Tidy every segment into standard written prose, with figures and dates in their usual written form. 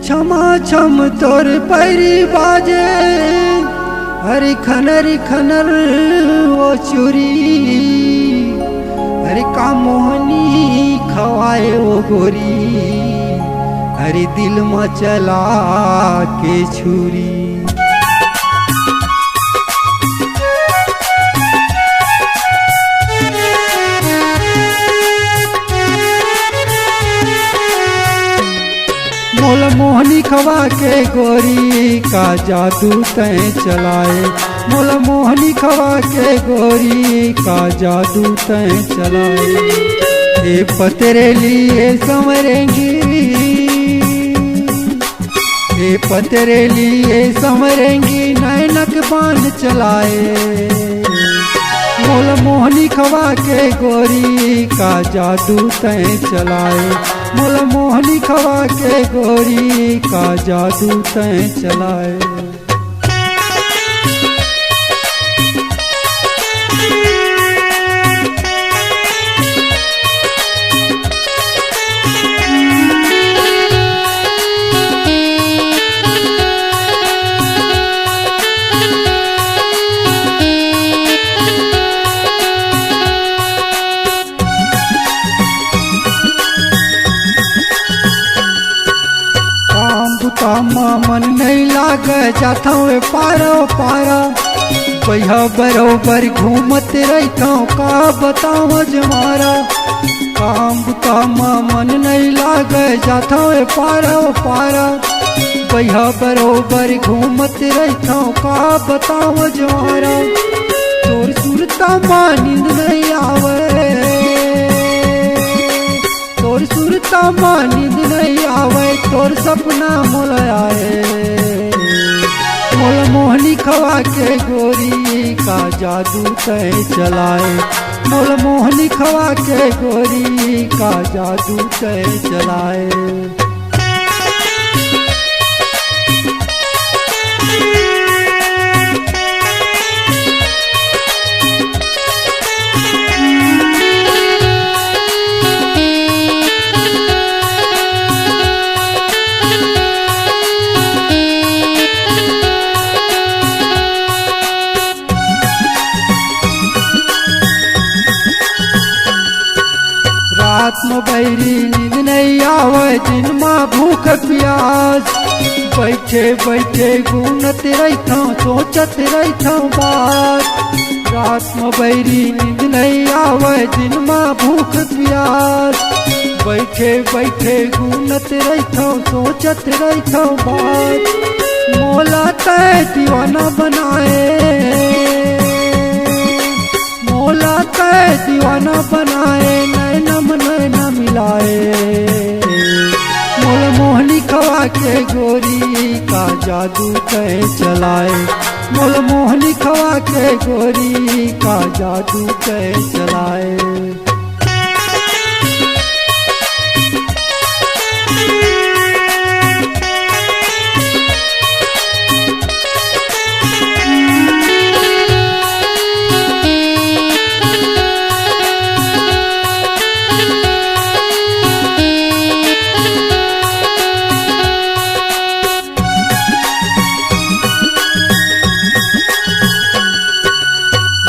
क्षमा छम तोर पैरी बाजे, हरि खनर ओ चूरी, हरि का मोहनी खवाए ओ गोरी, हरि दिल में चला के छुरी। मोल मोहनी खवा के गोरी का जादू तय चलाए, मोल मोहनी खवा के गोरी का जादू तय चलाए। ये पतरेली ये संवरेंगी, ये पतरेली ये संवरेंगी, नैनक बाण चलाए। मोल मोहनी खवा के गोरी का जादू तय चलाए, मोल मोहनी खवा के गोरी का जादू तय चलाए। मन नहीं लाग जाता पारा पारा, पहिया बरोबर घूमते रहता का बताओ जमारा। काम काम मन नहीं लाग जाता पारा पारा, पहिया बरोबर घूमते रहता का बताओ जमारा। तोर सुरता मां नींद नहीं आवे, तोर सुरता मां नींद नहीं आवे, तोर सपना मोल आए। मोल मोहनी खवा के गोरी का जादू तय चलाए, मोल मोहनी खवा के गोरी का जादू तय चलाए। रात में बैरी नींद नहीं आवे, दिन में भूख प्यास, बैठे बैठे गुनत रहता सोचत रहता बात। रात में बैरी नींद नहीं आवे, दिन में भूख प्यास, बैठे बैठे गुनत रहता सोचत रहता बात। मोला तय दीवाना बनाए, मोला तय दीवाना बनाए, नैना नैना मिलाए। मोल मोहनी खवा के गोरी का जादू तय चलाए, मोल मोहनी खवा के गोरी का जादू तय चलाए।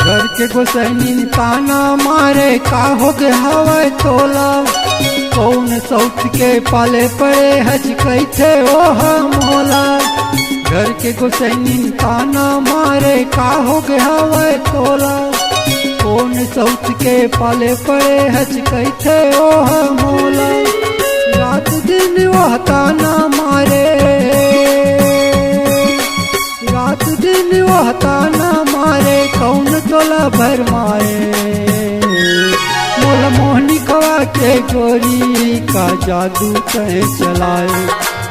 घर के गोसैनी ताना मारे, का हो गए हवा तोला, कौन सौत के पाले पड़े हज कैथे ओ मोला। घर के गोसैनी ताना मारे, का हो गए हवा तोला, कौन सौत के पाले पड़े हज कैथे ओ मोला। रात दिन वह ताना मारे, रात दिन वह ताना मारे, कौन तोला भर माए। मोल मोहनी खवा के गोरी का जादू तय चलाए,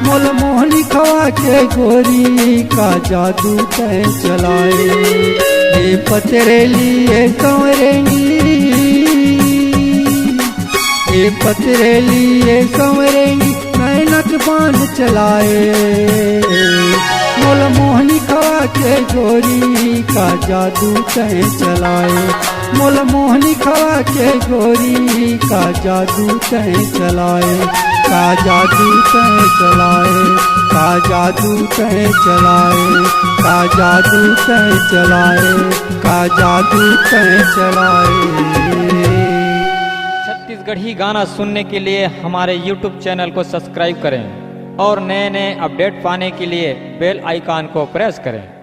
मोल मोहनी खवा के गोरी का जादू तय चलाए। ये पतरेली ये संवरेंगी, ये पतरेली ये संवरेंगी, नैनक बाण चलाए। मोल मोहनी खवा के गोरी का जादू तय चलाए, मोल मोहनी खवा के गोरी का जादू तय चलाए, का जादू तय चलाए। का जादू तय चलाए, का जादू तय चलाए, का जादू तय चलाए। छत्तीसगढ़ी गाना सुनने के लिए हमारे YouTube चैनल को सब्सक्राइब करें और नए नए अपडेट पाने के लिए बेल आइकॉन को प्रेस करें।